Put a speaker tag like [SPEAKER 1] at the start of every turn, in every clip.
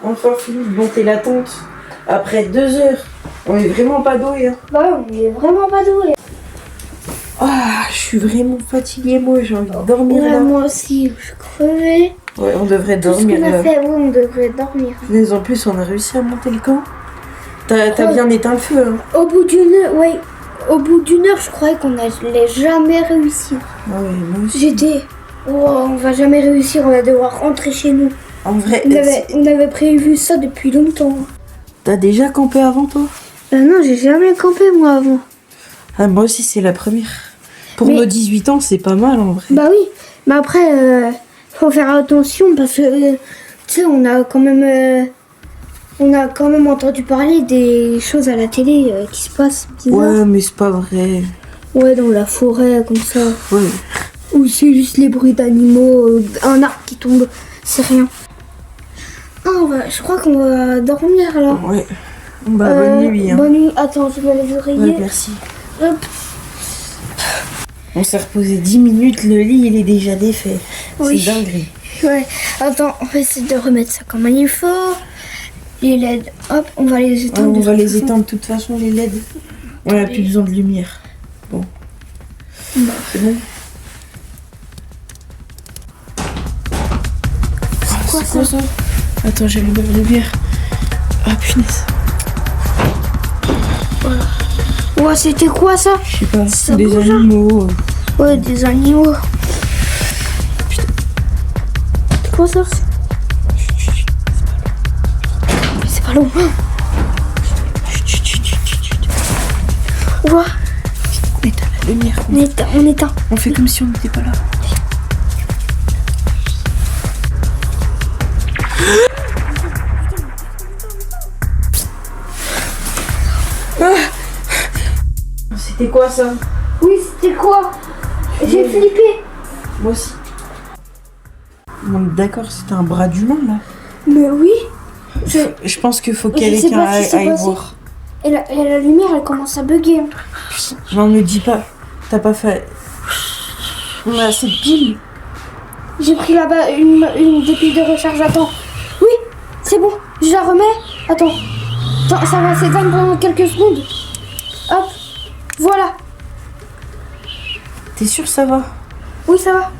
[SPEAKER 1] Enfin fini de monter la tente. Après 2 heures. On est vraiment pas doués. Hein.
[SPEAKER 2] Bah, on est vraiment pas doués.
[SPEAKER 1] Je suis vraiment fatiguée, moi. J'ai envie de dormir.
[SPEAKER 2] Ouais,
[SPEAKER 1] là.
[SPEAKER 2] moi aussi, je suis crevée.
[SPEAKER 1] Ouais, on devrait
[SPEAKER 2] Tout ce
[SPEAKER 1] dormir.
[SPEAKER 2] qu'on a fait, oui, on devrait dormir.
[SPEAKER 1] Mais en plus, on a réussi à monter le camp. T'as bien éteint le feu. Hein.
[SPEAKER 2] Au bout d'une heure, ouais. Au bout d'une heure, je croyais qu'on n'allait jamais réussir.
[SPEAKER 1] Ah ouais, moi aussi.
[SPEAKER 2] J'étais... Oh, on va jamais réussir, on va devoir rentrer chez nous.
[SPEAKER 1] En vrai,
[SPEAKER 2] On avait prévu ça depuis longtemps.
[SPEAKER 1] t'as déjà campé avant, toi?
[SPEAKER 2] Non, j'ai jamais campé, moi, avant.
[SPEAKER 1] Ah, moi aussi, c'est la première. Pour
[SPEAKER 2] Mais-
[SPEAKER 1] nos 18 ans, c'est pas mal, en vrai.
[SPEAKER 2] Bah oui, mais après, faut faire attention parce que, tu sais, on a quand même entendu parler des choses à la télé qui se passent bizarres.
[SPEAKER 1] Ouais, mais c'est pas vrai.
[SPEAKER 2] Ouais, dans la forêt, comme ça.
[SPEAKER 1] Ouais.
[SPEAKER 2] Ou c'est juste les bruits d'animaux, un arbre qui tombe, c'est rien. Je crois qu'on va dormir là.
[SPEAKER 1] Ouais. Bah, bonne nuit. Hein.
[SPEAKER 2] Bonne nuit. Attends, je mets les
[SPEAKER 1] Ouais,
[SPEAKER 2] oreillers.
[SPEAKER 1] merci.
[SPEAKER 2] Hop.
[SPEAKER 1] On s'est reposé 10 minutes, le lit, il est déjà défait.
[SPEAKER 2] Oui.
[SPEAKER 1] C'est dinguerie.
[SPEAKER 2] Ouais, attends, on va essayer de remettre ça comme il faut. Les LED, hop, on va les
[SPEAKER 1] Ouais,
[SPEAKER 2] éteindre.
[SPEAKER 1] on
[SPEAKER 2] de
[SPEAKER 1] va
[SPEAKER 2] toute
[SPEAKER 1] les
[SPEAKER 2] façon.
[SPEAKER 1] éteindre de toute façon, les LED. On a plus besoin de lumière. Bon.
[SPEAKER 2] Bah.
[SPEAKER 1] C'est bon.
[SPEAKER 2] C'est quoi ça?
[SPEAKER 1] Attends, j'allume la lumière. Ah, punaise.
[SPEAKER 2] Ouais, c'était quoi ça?
[SPEAKER 1] Je sais pas,
[SPEAKER 2] Ça
[SPEAKER 1] des
[SPEAKER 2] bouge, hein.
[SPEAKER 1] animaux.
[SPEAKER 2] Ouais, des animaux.
[SPEAKER 1] Putain.
[SPEAKER 2] C'est quoi ça? C'est pas long. Ouais,
[SPEAKER 1] On éteint la lumière.
[SPEAKER 2] on éteint.
[SPEAKER 1] On fait comme si on n'était pas là. C'était quoi ça?
[SPEAKER 2] Oui, c'était quoi? J'ai flippé.
[SPEAKER 1] Moi aussi. On est d'accord, c'était un bras d'humain là.
[SPEAKER 2] Mais oui.
[SPEAKER 1] Je pense qu'il faut que
[SPEAKER 2] Je sais
[SPEAKER 1] quelqu'un
[SPEAKER 2] pas ce qui s'est
[SPEAKER 1] aille
[SPEAKER 2] passé.
[SPEAKER 1] voir.
[SPEAKER 2] Et la lumière, elle commence à bugger.
[SPEAKER 1] Non, me dis pas. T'as pas fait. On a assez de piles.
[SPEAKER 2] J'ai pris là-bas une des piles de recharge. Attends. Oui, c'est bon. Je la remets. Attends. Attends, ça va s'éteindre pendant quelques secondes. Hop. Voilà.
[SPEAKER 1] T'es sûr ça va?
[SPEAKER 2] Oui, ça va.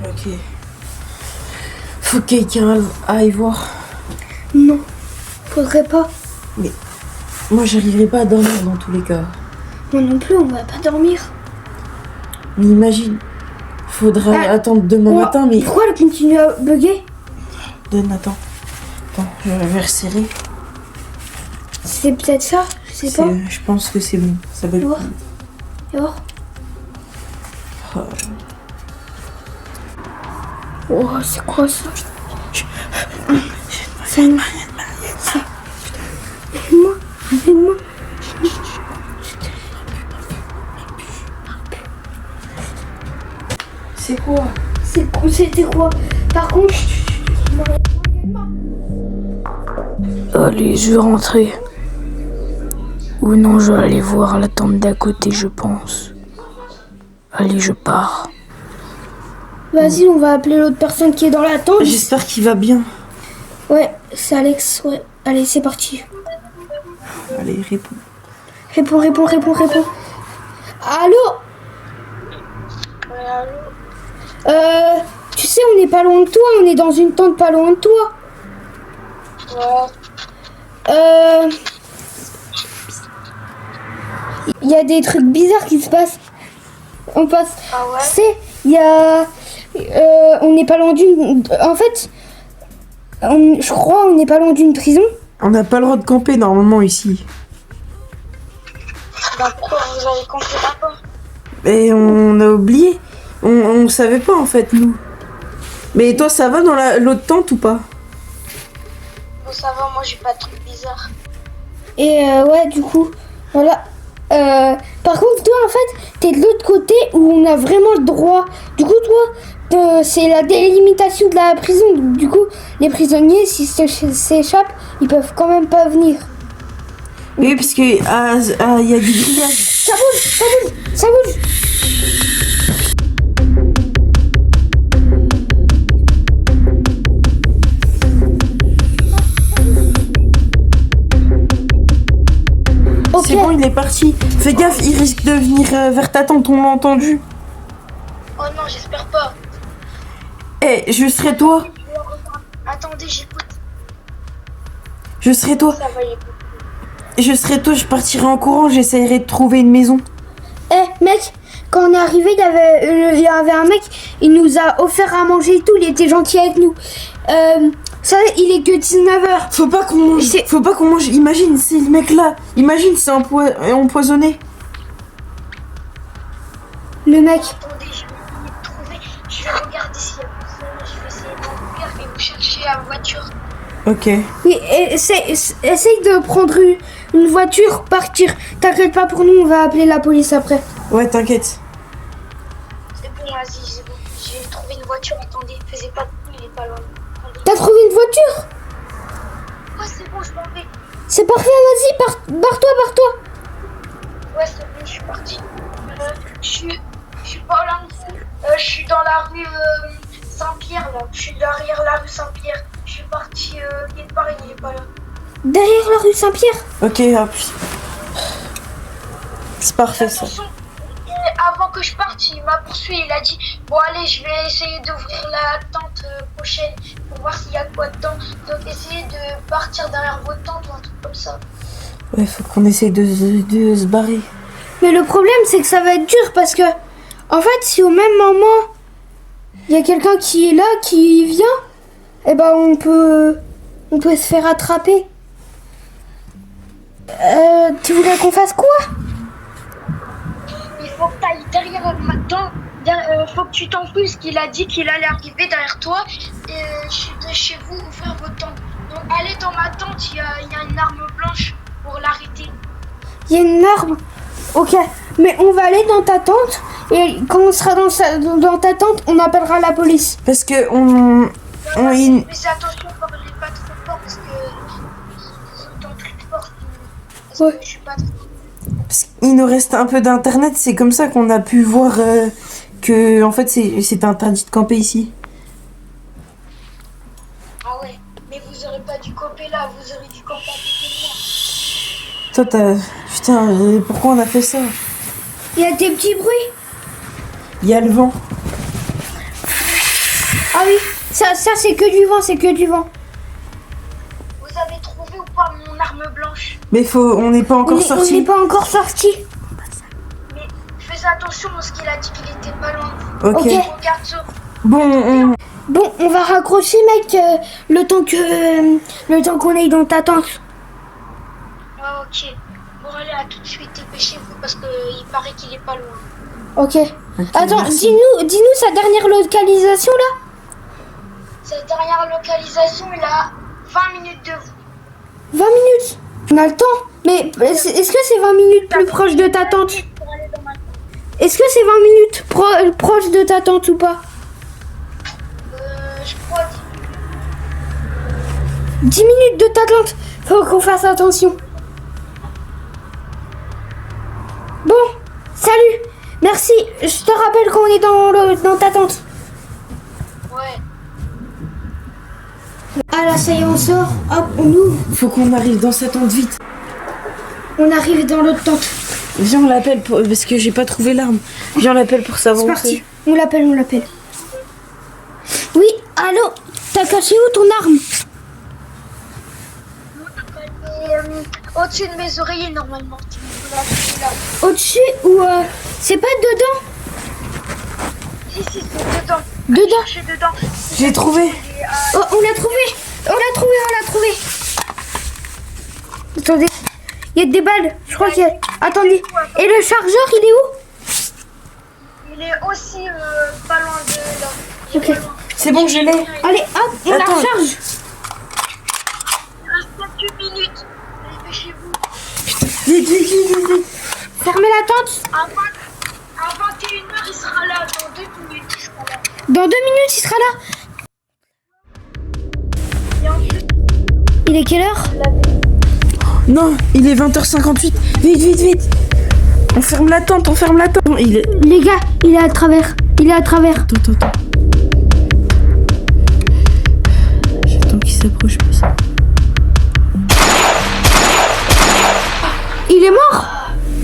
[SPEAKER 1] Ok. Faut que quelqu'un aille voir.
[SPEAKER 2] Non. Faudrait pas.
[SPEAKER 1] Mais moi j'arriverai pas à dormir dans tous les cas.
[SPEAKER 2] Moi non plus, on va pas dormir.
[SPEAKER 1] Mais imagine. Faudra attendre demain
[SPEAKER 2] Oh,
[SPEAKER 1] matin, mais.
[SPEAKER 2] pourquoi elle continue à bugger?
[SPEAKER 1] Donne, attends. Attends, je vais resserrer.
[SPEAKER 2] C'est peut-être ça. Je sais pas.
[SPEAKER 1] Je pense que c'est bon. Ça bug.
[SPEAKER 2] Et voir. Et voir.
[SPEAKER 1] Oh.
[SPEAKER 2] Oh, c'est quoi ça? C'est moi. Aide-moi. Aide-moi.
[SPEAKER 1] C'est quoi?
[SPEAKER 2] C'était quoi? Par contre.
[SPEAKER 3] Allez, je vais rentrer. Ou non, je vais aller voir la tente d'à côté, je pense. Allez, je pars.
[SPEAKER 2] Vas-y, on va appeler l'autre personne qui est dans la tente.
[SPEAKER 1] J'espère qu'il va bien.
[SPEAKER 2] Ouais, c'est Alex, ouais. Allez, c'est parti.
[SPEAKER 1] Allez, réponds.
[SPEAKER 2] Réponds. Allô? Tu sais, on n'est pas loin de toi, on est dans une tente pas loin de toi. Ouais. Il y a des trucs bizarres qui se passent. On passe.
[SPEAKER 4] Ah ouais?
[SPEAKER 2] Tu sais, il y a. On n'est pas loin d'une. En fait, je crois on n'est pas loin d'une prison.
[SPEAKER 1] On n'a pas le droit de camper normalement ici.
[SPEAKER 4] Bah pourquoi vous avez compris là-bas?
[SPEAKER 1] Et on a oublié. On savait pas en fait, nous. Mais toi, ça va dans l'autre tente ou pas?
[SPEAKER 4] Bon ça va, moi j'ai pas de trucs bizarres.
[SPEAKER 2] Et ouais, du coup, voilà. Par contre, toi, en fait, t'es de l'autre côté où on a vraiment le droit. Du coup, toi, c'est la délimitation de la prison. Donc, du coup, les prisonniers, s'ils s'échappent, ils peuvent quand même pas venir.
[SPEAKER 1] Oui, parce que y a du grillage.
[SPEAKER 2] Ça bouge.
[SPEAKER 1] il est parti. Fais gaffe, il risque de venir vers ta tante, on l'a entendu.
[SPEAKER 4] Oh non, j'espère pas.
[SPEAKER 1] Eh, je serai toi.
[SPEAKER 4] Attendez, j'écoute.
[SPEAKER 1] Je serai toi.
[SPEAKER 4] Ça va y être.
[SPEAKER 1] Je serai toi, je partirai en courant, j'essaierai de trouver une maison.
[SPEAKER 2] Eh, mec, quand on est arrivé, il y avait un mec, il nous a offert à manger et tout, il était gentil avec nous. Ça, il est que 19h.
[SPEAKER 1] Faut pas qu'on mange, imagine, c'est le mec là. Imagine, c'est empoisonné.
[SPEAKER 2] Le mec.
[SPEAKER 4] Attendez, je vais essayer de trouver. Je vais regarder s'il y a personne. Je vais essayer d'ouvrir et vous chercher la voiture.
[SPEAKER 1] Ok.
[SPEAKER 2] Oui, essaye de prendre une voiture, partir. T'inquiète pas pour nous, on va appeler la police après.
[SPEAKER 1] Ouais, t'inquiète.
[SPEAKER 4] C'est bon, vas-y, c'est bon. J'ai trouvé une voiture. Attendez, faisait pas de bruit, il est pas loin. Attendez.
[SPEAKER 2] T'as trouvé une voiture?
[SPEAKER 4] Ouais, c'est bon, je m'en vais.
[SPEAKER 2] C'est parfait, vas-y, barre-toi.
[SPEAKER 4] Ouais, c'est bon, je suis parti. Je suis pas là ici. Je suis dans la rue Saint-Pierre, là. Je suis derrière la rue Saint-Pierre. Je suis parti. Il est pareil, il est pas là.
[SPEAKER 2] Derrière la rue Saint-Pierre?
[SPEAKER 1] Ok, hop. C'est parfait ça.
[SPEAKER 4] Attention, avant que je parte, il m'a poursuivi. Il a dit bon, allez, je vais essayer d'ouvrir la tente prochaine pour voir s'il y a quoi dedans. Donc, essayez de partir derrière votre tente ou un truc comme ça.
[SPEAKER 1] Ouais, faut qu'on essaye de se barrer.
[SPEAKER 2] Mais le problème, c'est que ça va être dur parce que, en fait, si au même moment, il y a quelqu'un qui est là, qui vient, eh ben on peut se faire attraper. Tu voulais qu'on fasse quoi?
[SPEAKER 4] Il faut que tu ailles derrière ma tente. Faut que tu t'enfuis, qu'il a dit qu'il allait arriver derrière toi et de chez vous ouvrir votre tente. Donc, allez dans ma tente, il y a une arme blanche pour l'arrêter.
[SPEAKER 2] Il y a une arme. Ok, mais on va aller dans ta tente et quand on sera dans ta tente, on appellera la police.
[SPEAKER 1] Parce que
[SPEAKER 4] Mais c'est attention, parlez pas trop fort parce que j'entends très fort. Parce
[SPEAKER 2] Ouais.
[SPEAKER 4] que je suis pas trop.
[SPEAKER 1] parce qu'il nous reste un peu d'internet, c'est comme ça qu'on a pu voir que en fait c'est interdit de camper ici.
[SPEAKER 4] Ah ouais, mais vous aurez pas dû camper là, vous aurez dû camper à côté de moi.
[SPEAKER 1] Toi putain, pourquoi on a fait ça?
[SPEAKER 2] Il y a des petits bruits.
[SPEAKER 1] Il y a le vent.
[SPEAKER 2] Ah oui, ça c'est que du vent,
[SPEAKER 4] Vous avez trouvé ou pas mon arme blanche?
[SPEAKER 1] Mais on n'est pas encore
[SPEAKER 2] On
[SPEAKER 1] sorti.
[SPEAKER 2] n'est pas encore sorti.
[SPEAKER 4] Mais fais attention parce qu'il a dit qu'il était pas loin.
[SPEAKER 1] Ok.
[SPEAKER 2] Ok.
[SPEAKER 4] Regarde ça.
[SPEAKER 1] Bon,
[SPEAKER 2] Bon, on va raccrocher, mec, le temps qu'on est dans ta tente.
[SPEAKER 4] Ah ok. Bon allez, à tout de suite, dépêchez-vous parce qu'il paraît qu'il est pas loin.
[SPEAKER 2] Ok.
[SPEAKER 1] Ok,
[SPEAKER 2] Attends,
[SPEAKER 1] merci.
[SPEAKER 2] dis-nous sa dernière localisation là.
[SPEAKER 4] Cette dernière localisation, il a 20 minutes de vous.
[SPEAKER 2] 20 minutes. On a le temps. Mais est-ce que c'est 20 minutes plus proche de ta tente?
[SPEAKER 4] Pour aller dans ma tente.
[SPEAKER 2] Est-ce que c'est 20 minutes proche de ta tente ou pas?
[SPEAKER 4] Je crois
[SPEAKER 2] 10 minutes de ta tente. Faut qu'on fasse attention. Bon, salut. Merci. Je te rappelle qu'on est dans ta tente.
[SPEAKER 4] ouais.
[SPEAKER 2] Ah là, ça y est, on sort. Hop, on ouvre.
[SPEAKER 1] faut qu'on arrive dans sa tente vite.
[SPEAKER 2] On arrive dans l'autre tente.
[SPEAKER 1] Viens, on l'appelle parce que j'ai pas trouvé l'arme. Viens, on l'appelle pour savoir.
[SPEAKER 2] C'est
[SPEAKER 1] où
[SPEAKER 2] parti. On l'appelle. Oui, allô. T'as caché où ton arme?
[SPEAKER 4] Au-dessus de mes oreillers normalement. Tu peux la trouver là.
[SPEAKER 2] Au-dessus ou c'est pas dedans?
[SPEAKER 4] Si, c'est dedans.
[SPEAKER 2] Dedans.
[SPEAKER 4] Cherchez dedans.
[SPEAKER 1] J'ai trouvé.
[SPEAKER 2] Oh, on l'a trouvé. Attendez. Il y a des balles. Je crois qu'il y a... Attendez. Et le chargeur, il est où?
[SPEAKER 4] Il est aussi pas loin de là.
[SPEAKER 2] Ok.
[SPEAKER 1] C'est bon, je l'ai.
[SPEAKER 2] Allez, hop, on la
[SPEAKER 1] Attends.
[SPEAKER 2] recharge.
[SPEAKER 4] Il reste 28 minutes. Dépêchez-vous.
[SPEAKER 1] Vite.
[SPEAKER 2] Fermez la tente.
[SPEAKER 4] À 21h, il sera là. Dans 2 minutes, il sera là.
[SPEAKER 2] Dans 2 minutes, il sera là.
[SPEAKER 4] Et ensuite,
[SPEAKER 2] Il est quelle heure?
[SPEAKER 1] Non, il est 20h58. Vite. On ferme la tente. Il est...
[SPEAKER 2] Les gars, il est à travers.
[SPEAKER 1] Attends. J'attends qu'il s'approche plus.
[SPEAKER 2] Il est mort.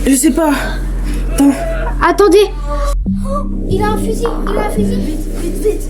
[SPEAKER 1] Je sais pas. Attends.
[SPEAKER 2] Attendez. Il a un fusil, il a un fusil.
[SPEAKER 1] Vite, vite, vite.